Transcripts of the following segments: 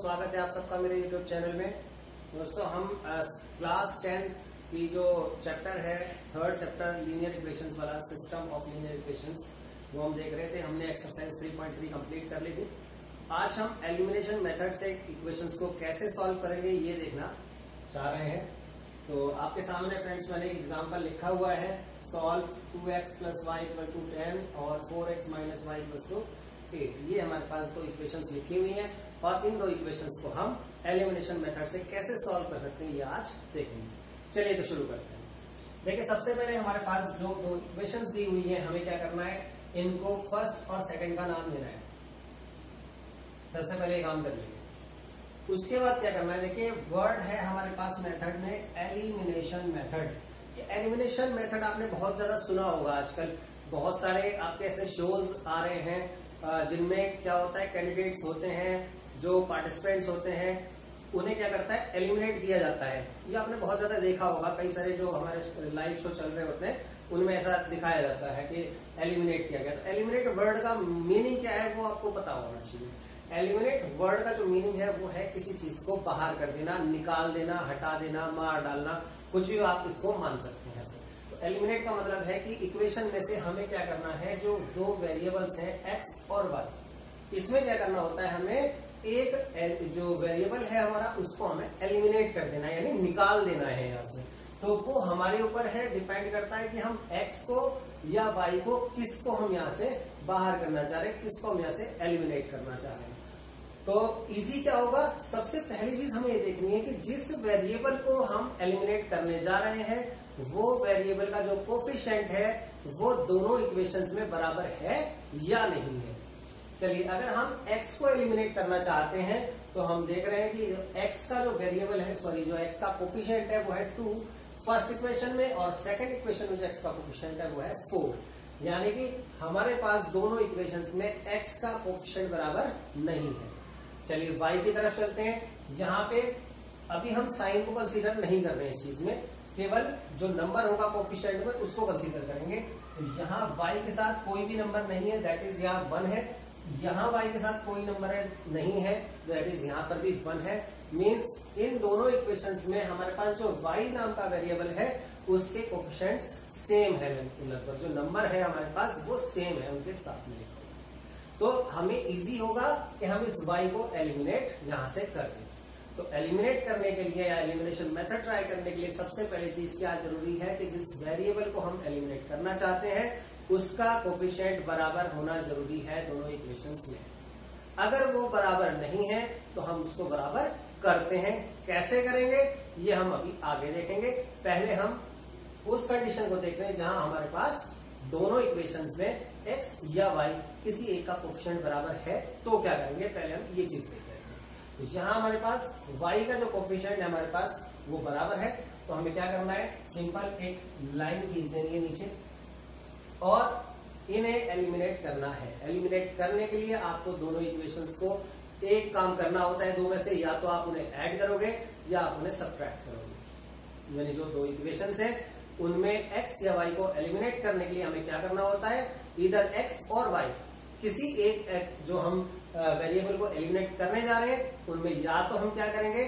स्वागत है आप सबका मेरे YouTube चैनल में। दोस्तों हम क्लास 10 की जो चैप्टर है, थर्ड चैप्टर लीनियर इक्वेशंस वाला, सिस्टम ऑफ लीनियर इक्वेशंस, वो हम देख रहे थे। हमने एक्सरसाइज 3.3 कंप्लीट कर ली थी। आज हम एलिमिनेशन मेथड से इक्वेशंस को कैसे सॉल्व करेंगे ये देखना चाह रहे हैं। तो आपके सामने फ्रेंड्स मैंने एक एग्जाम्पल लिखा हुआ है, सॉल्व 2x + y = 10 और 4x - y = 8। ये हमारे पास दो इक्वेशंस लिखी हुई हैं और इन दो इक्वेशंस को हम एलिमिनेशन मेथड से कैसे सॉल्व कर सकते हैं ये आज देखेंगे। चलिए तो शुरू करते हैं। देखिए सबसे पहले हमारे पास जो दो इक्वेशंस दी हुई है, हमें क्या करना है, इनको फर्स्ट और सेकंड का नाम देना है। सबसे पहले ये काम कर लेंगे। उसके बाद क्या करना है, देखिए वर्ड है हमारे पास मेथड में एलिमिनेशन मेथड। एलिमिनेशन मेथड आपने बहुत ज्यादा सुना होगा आजकल। बहुत सारे आपके ऐसे शोज आ रहे हैं जिनमें क्या होता है, कैंडिडेट्स होते हैं, जो पार्टिसिपेंट्स होते हैं, उन्हें क्या करता है, एलिमिनेट किया जाता है। ये आपने बहुत ज्यादा देखा होगा। कई सारे जो हमारे लाइव शो चल रहे होते हैं उनमें ऐसा दिखाया जाता है कि एलिमिनेट किया गया। तो एलिमिनेट वर्ड का मीनिंग क्या है वो आपको पता होना चाहिए। एलिमिनेट वर्ड का जो मीनिंग है वो है किसी चीज को बाहर कर देना, निकाल देना, हटा देना, मार डालना, कुछ भी आप इसको मान सकते हैं। एलिमिनेट का मतलब है कि इक्वेशन में से हमें क्या करना है, जो दो वेरिएबल्स हैं x और y, इसमें क्या करना होता है, हमें एक जो वेरिएबल है हमारा उसको हमें एलिमिनेट कर देना है, यानी निकाल देना है यहाँ से। तो वो हमारे ऊपर है, डिपेंड करता है कि हम x को या y को किसको हम यहाँ से बाहर करना चाह रहे हैं, किसको हम यहाँ से एलिमिनेट करना चाह रहे हैं। तो इजी क्या होगा, सबसे पहली चीज हमें ये देखनी है कि जिस वेरिएबल को हम एलिमिनेट करने जा रहे हैं वो वेरिएबल का जो कोफिशिएंट है वो दोनों इक्वेशंस में बराबर है या नहीं है। चलिए अगर हम x को एलिमिनेट करना चाहते हैं तो हम देख रहे हैं कि x का जो वेरिएबल है, जो x का कोफिशिएंट है वो है 2 फर्स्ट इक्वेशन में, और सेकंड इक्वेशन में जो x का कोफिशिएंट है वो है 4। यानी कि हमारे पास दोनों इक्वेशंस में x का कोफिशिएंट बराबर नहीं है। चलिए y की तरफ चलते हैं। यहाँ पे अभी हम साइन को कंसीडर नहीं कर रहे हैं इस चीज में, केवल जो नंबर होगा कोफिशिएंट में उसको कंसीडर करेंगे। तो यहाँ y के साथ कोई भी नंबर नहीं है, दैट इज यहाँ 1 है। यहाँ y के साथ कोई नंबर नहीं है, दैट इज यहाँ पर भी 1 है। मीन्स इन दोनों इक्वेशंस में हमारे पास जो y नाम का वेरिएबल है उसके कोफिशिएंट्स सेम है, लगभग जो नंबर है हमारे पास वो सेम है, उनके साथ में। तो हमें इजी होगा कि हम इस y को एलिमिनेट यहां से कर दें। तो एलिमिनेट करने के लिए या एलिमिनेशन मेथड ट्राई करने के लिए सबसे पहली चीज क्या जरूरी है कि जिस वेरिएबल को हम एलिमिनेट करना चाहते हैं उसका कोफिशिएंट बराबर होना जरूरी है दोनों इक्वेशंस में। अगर वो बराबर नहीं है तो हम उसको बराबर करते हैं। कैसे करेंगे ये हम अभी आगे देखेंगे। पहले हम उस कंडीशन को देख रहे हैं जहां हमारे पास दोनों इक्वेशंस में x या y किसी एक का कोफिशिएंट बराबर है। तो क्या करेंगे, पहले हम ये चीज देख रहे हैं। तो यहाँ हमारे पास y का जो कोफिशिएंट है हमारे पास वो बराबर है। तो हमें क्या करना है, सिंपल एक लाइन खींच देनी है नीचे और इन्हें एलिमिनेट करना है। एलिमिनेट करने के लिए आपको दोनों इक्वेशंस को एक काम करना होता है, दो में से या तो आप उन्हें ऐड करोगे या आप उन्हें सब्ट्रैक्ट करोगे। यानी जो दो इक्वेशंस हैं उनमें x या y को एलिमिनेट करने के लिए हमें क्या करना होता है, इधर x और y किसी एक जो हम वेरिएबल को एलिमिनेट करने जा रहे हैं उनमें या तो हम क्या करेंगे,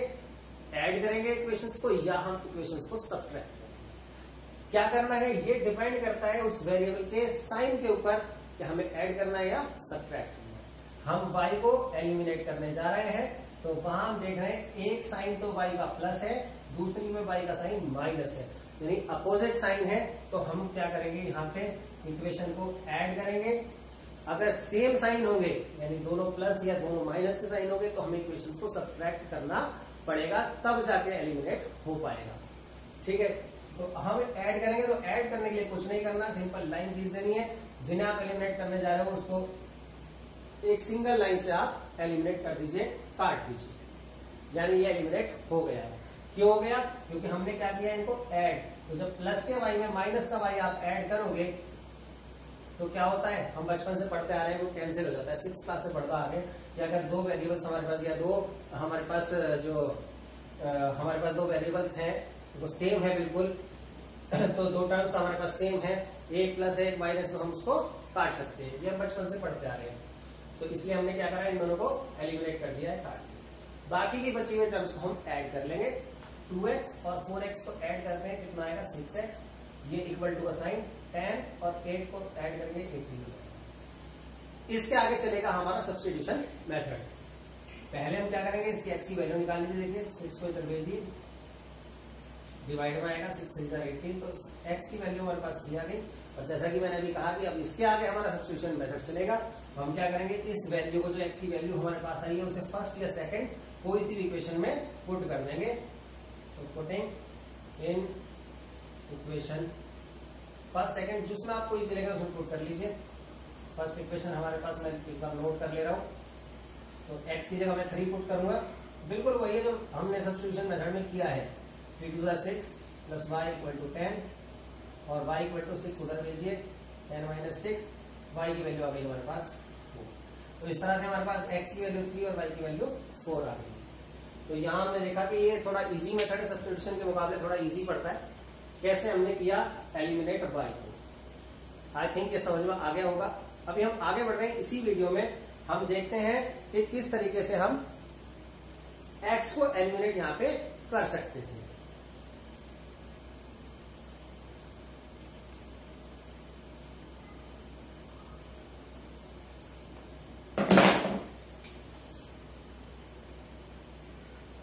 ऐड करेंगे इक्वेशंस को, या हम इक्वेशंस को सब्ट्रैक्ट करेंगे। क्या करना है ये डिपेंड करता है उस वेरिएबल के साइन के ऊपर कि हमें ऐड करना है या सब्ट्रैक्ट करना है। हम y को एलिमिनेट करने जा रहे हैं तो वहां हम देख रहे हैं एक साइन तो y का प्लस है, दूसरी में y का साइन माइनस है, यानी अपोजिट साइन है। तो हम क्या करेंगे, यहाँ पे इक्वेशन को ऐड करेंगे। अगर सेम साइन होंगे यानी दोनों प्लस या दोनों माइनस के साइन होंगे तो हमें इक्वेशंस को सब्ट्रैक्ट करना पड़ेगा, तब जाके एलिमिनेट हो पाएगा। ठीक है, तो हम ऐड करेंगे। तो ऐड करने के लिए कुछ नहीं करना, सिंपल लाइन खींच देनी है। जिन्हें आप एलिमिनेट करने जा रहे हो उसको एक सिंगल लाइन से आप एलिमिनेट कर दीजिए, काट दीजिए, यानी ये एलिमिनेट हो गया है। क्यों हो गया, क्योंकि हमने क्या किया, इनको ऐड। तो जब प्लस के y में माइनस का y आप ऐड करोगे तो क्या होता है, हम बचपन से पढ़ते आ रहे हैं वो कैंसिल हो जाता है। 6th क्लास से पढ़ता आ रहे हैं कि अगर दो वेरिएबल्स हमारे पास या दो हमारे पास दो वेरिएबल्स हैं वो सेम है बिल्कुल, तो दो टर्म्स हमारे पास सेम है, एक प्लस एक माइनस, तो हम उसको काट सकते हैं। ये हम बचपन से पढ़ते आ रहे हैं। तो इसलिए हमने क्या करा, इन दोनों को एलिमिनेट कर दिया है, काट दिया। बाकी की बची हुई टर्म्स को हम ऐड कर लेंगे। 2x और 4x को ऐड करते हैं, कितना आएगा 6x, ये इक्वल टू का साइन 10 और 8 को ऐड करेंगे 18। इसके आगे चलेगा हमारा सब्स्टिट्यूशन मेथड। पहले हम क्या करेंगे, इसकी x की वैल्यू निकालनी थी। देखिए 6 को इधर भेजिए, डिवाइड में आएगा 6 6 18, तो x की वैल्यू हमारे पास 3 आ गई। और जैसा कि मैंने अभी कहा कि अब इसके आगे हमारा सब्स्टिट्यूशन मेथड चलेगा। तो हम क्या करेंगे, इस वैल्यू को, जो x की वैल्यू हमारे पास आई है, उसे फर्स्ट या सेकंड कोई सी भी इक्वेशन में पुट कर देंगे। तो putting in equation first second, जिसमें आपको इजी लगेगा उसमें पुट कर लीजिए। फर्स्ट इक्वेशन हमारे पास, मैं एक बार नोट कर ले रहा हूँ। तो x की जगह मैं 3 पुट करूंगा, बिल्कुल वही है जो हमने सब्स्टिट्यूशन मेथड में किया है। 3 to the 6 plus y equal to 10 और y इक्वल टू 6 उधर लीजिए, 10 माइनस 6, y की वैल्यू आ गई हमारे पास 4। तो इस तरह से हमारे पास x की वैल्यू 3 और y की वैल्यू 4 आ गई। तो यहाँ हमने देखा कि ये थोड़ा इजी मेथड है, सब्स्टिट्यूशन के मुकाबले थोड़ा इजी पड़ता है। कैसे हमने किया, एलिमिनेट y को। आई थिंक ये समझ में आ गया होगा। अभी हम आगे बढ़ रहे हैं, इसी वीडियो में हम देखते हैं कि किस तरीके से हम x को एलिमिनेट यहां पे कर सकते हैं।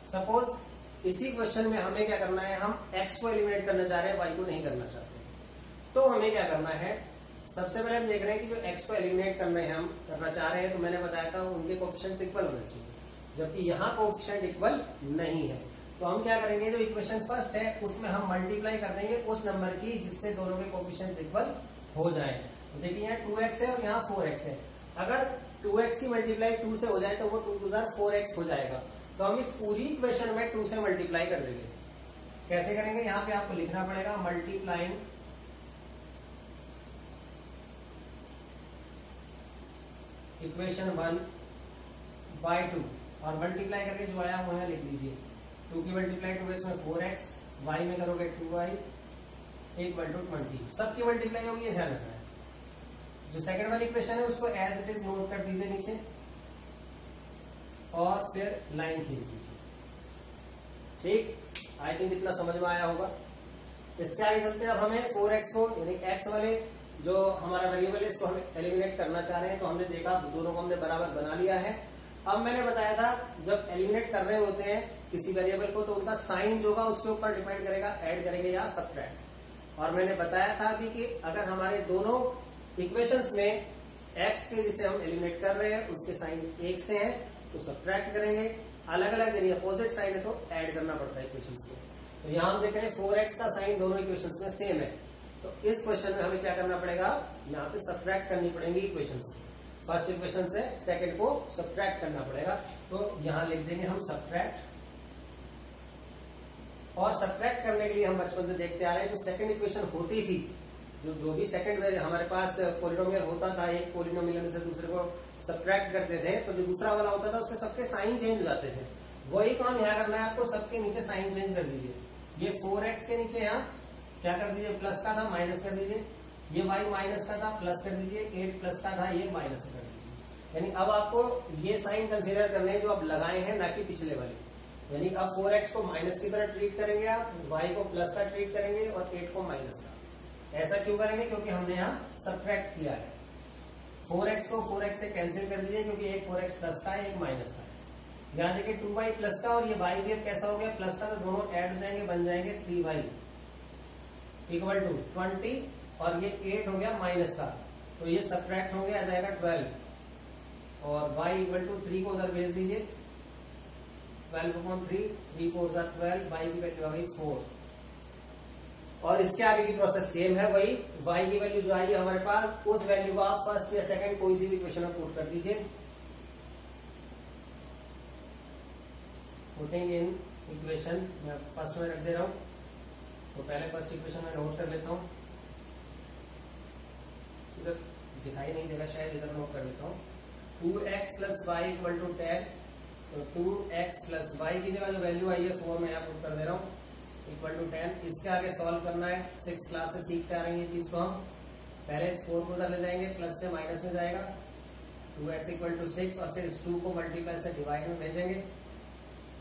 सपोज इसी क्वेश्चन में हमें क्या करना है, हम x को एलिमिनेट करना चाह रहे हैं, y को नहीं करना चाहते। तो हमें क्या करना है, सबसे पहले हम देख रहे हैं कि जो x को एलिमिनेट हम करना चाह रहे हैं, तो मैंने बताया था उनके कोएफिशिएंट्स इक्वल होने चाहिए, जबकि यहाँ कोएफिशिएंट इक्वल नहीं है। तो हम क्या करेंगे, जो इक्वेशन फर्स्ट है उसमें हम मल्टीप्लाई कर देंगे उस नंबर की जिससे दोनों के कोएफिशिएंट्स इक्वल हो जाए। तो देखिए यहाँ 2x है और यहाँ 4x है। अगर 2x की मल्टीप्लाई 2 से हो जाए तो वो 2 2 4x हो जाएगा। तो हम इस पूरी इक्वेशन में 2 से मल्टीप्लाई कर देंगे। कैसे करेंगे, यहाँ पे आपको लिखना पड़ेगा मल्टीप्लाइंग इक्वेशन 1 बाय 2 और मल्टीप्लाई करके जो आया वो यहाँ लिख लीजिए। 2 की मल्टीप्लाई 2x में 4x, y में करोगे 2y इक्वल टू 20। सबकी मल्टीप्लाई होगी, ये ध्यान रखना है। जो सेकंड वाली इक्वेशन है उसको एज इट इज नोट कर दीजिए नीचे और फिर लाइन खींच दीजिए। ठीक, आई थिंक इतना समझ में आया होगा। इसके आगे चलते हैं। अब हमें 4x को, यानी x वाले जो हमारा वेरिएबल है इसको हम एलिमिनेट करना चाह रहे हैं। तो हमने देखा दोनों को हमने बराबर बना लिया है। अब मैंने बताया था जब एलिमिनेट कर रहे होते हैं किसी वेरिएबल को तो उनका साइन जो होगा उसके ऊपर डिपेंड करेगा, ऐड करेंगे या सब्ट्रैक्ट। और मैंने बताया था भी कि अगर हमारे दोनों इक्वेशंस में x के जिसे हम एलिमिनेट कर रहे हैं उसके साइन 1 से है तो सब्ट्रैक्ट करेंगे, अलग अलग यानी अपोजिट साइन है तो ऐड करना पड़ता है इक्वेशंस में। तो यहाँ हम देख रहे हैं 4x का साइन दोनों इक्वेशंस में सेम है। तो इस क्वेश्चन में हमें क्या करना पड़ेगा, यहाँ पे सब्ट्रैक्ट करनी पड़ेगी इक्वेशंस। फर्स्ट इक्वेशन से सेकंड को सब्ट्रैक्ट करना पड़ेगा। तो यहाँ लिख देंगे हम सब्ट्रैक्ट। और सब्ट्रैक्ट करने के लिए हम बचपन से देखते आ रहे हैं जो सेकंड इक्वेशन होती थी, जो भी सेकंड हमारे पास पोलिनोमियल होता था, एक पोलिनोमियल में से दूसरे को सब्ट्रैक्ट करते थे तो जो दूसरा वाला होता था उसके सबके साइन चेंज हो जाते थे। वही काम यहाँ करना है आपको, सबके नीचे साइन चेंज कर दीजिए। ये 4x के नीचे यहाँ क्या कर दीजिए, प्लस का था माइनस कर दीजिए। ये y माइनस का था प्लस कर दीजिए। 8 प्लस का था ये माइनस कर दीजिए। यानी अब आपको ये साइन कंसीडर करने हैं जो आप लगाए हैं, ना कि पिछले वाले। यानी अब 4x को माइनस की तरह ट्रीट करेंगे आप, y को प्लस का ट्रीट करेंगे और 8 को माइनस का। ऐसा क्यों करेंगे, क्योंकि हमने यहाँ सब्ट्रैक्ट किया है। 4x को 4x से कैंसिल कर दीजिए क्योंकि एक 4x प्लस का है एक माइनस का है। यहाँ देखिए 2y प्लस का और ये y भी कैसा हो गया प्लस का, तो दोनों ऐड हो जाएंगे, बन जाएंगे 3y इक्वल टू 20 और ये 8 हो गया माइनस का, तो ये सब्ट्रैक्ट हो गया, आ जाएगा 12 और y इक्वल टू 3 को उधर भेज दीजिए। 12/3, 3 4 12, y की वैल्यू आ गई 4। और इसके आगे की प्रोसेस सेम है, वही y की वैल्यू जो आई है हमारे पास उस वैल्यू को आप फर्स्ट या सेकंड कोई सी भी इक्वेशन में पुट कर दीजिए। पुटिंग इन इक्वेशन मैं फर्स्ट में रख दे रहा हूं, तो पहले फर्स्ट इक्वेशन में नोट कर लेता हूं। इधर दिखाई नहीं देगा शायद, इधर नोट कर लेता हूं। 2x plus Y equal to 10, तो 2x प्लस वाई की जगह जो वैल्यू आई है 4 में यहाँ पुट कर दे रहा हूँ इक्वल टू 10। इसके आगे सॉल्व करना है, 6 क्लास से सीखते आ रहे हैं ये चीज को हम। पहले इस 4 को उधर ले जाएंगे, प्लस से माइनस में जाएगा, 2x इक्वल टू 6 और फिर इस 2 को मल्टीप्लाई से डिवाइड में भेजेंगे।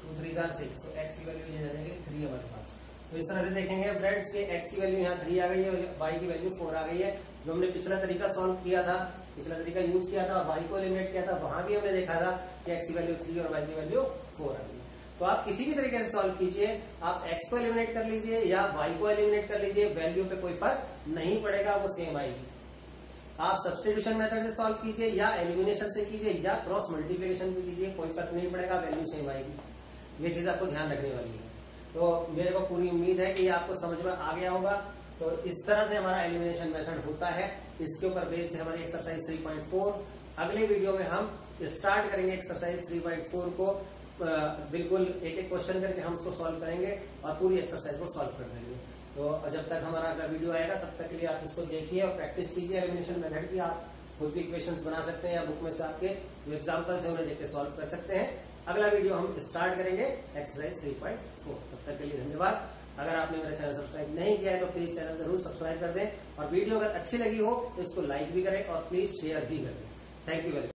2 3 6, तो x की वैल्यू ये जाएगी 3 हमारे पास। तो इस तरह से देखेंगे फ्रेंड्स कि x की वैल्यू यहाँ 3 आ गई है और y की वैल्यू 4 आ गई है। जो हमने पिछला तरीका सॉल्व किया था, पिछला तरीका यूज किया था, y को एलिमिनेट किया था, वहां भी हमने देखा था कि x की वैल्यू 3 और y की वैल्यू 4 आ गई। तो आप किसी भी तरीके से सॉल्व कीजिए, आप x को एलिमिनेट कर लीजिए या y को एलिमिनेट कर लीजिए, वैल्यू पे कोई फर्क नहीं पड़ेगा, वो सेम आएगी। आप सब्स्टिट्यूशन मेथड से सॉल्व कीजिए या एलिमिनेशन से कीजिए या क्रॉस मल्टीप्लिकेशन से कीजिए, कोई फर्क नहीं पड़ेगा, वैल्यू सेम आएगी। ये चीज आपको ध्यान रखने वाली है। तो मेरे को पूरी उम्मीद है कि ये आपको समझ में आ गया होगा। तो इस तरह से हमारा एलिमिनेशन मेथड होता है। इसके ऊपर बेस्ड है हमारी एक्सरसाइज 3.4। अगले वीडियो में हम स्टार्ट करेंगे एक्सरसाइज 3.4 को, बिल्कुल एक एक क्वेश्चन करके हम उसको सॉल्व करेंगे और पूरी एक्सरसाइज को सॉल्व कर देंगे। तो जब तक हमारा अगला वीडियो आएगा तब तक के लिए आप इसको देखिए और प्रैक्टिस कीजिए एलिमिनेशन मेथड की। आप खुद भी इक्वेशंस बना सकते हैं या बुक में से आपके जो एग्जाम्पल्स है उन्हें देख के सॉल्व कर सकते हैं। अगला वीडियो हम स्टार्ट करेंगे एक्सरसाइज 3.4। तब तक के लिए धन्यवाद। अगर आपने मेरा चैनल सब्सक्राइब नहीं किया है तो प्लीज चैनल जरूर सब्सक्राइब कर दें और वीडियो अगर अच्छी लगी हो तो इसको लाइक भी करें और प्लीज शेयर भी करें। Thank you very much.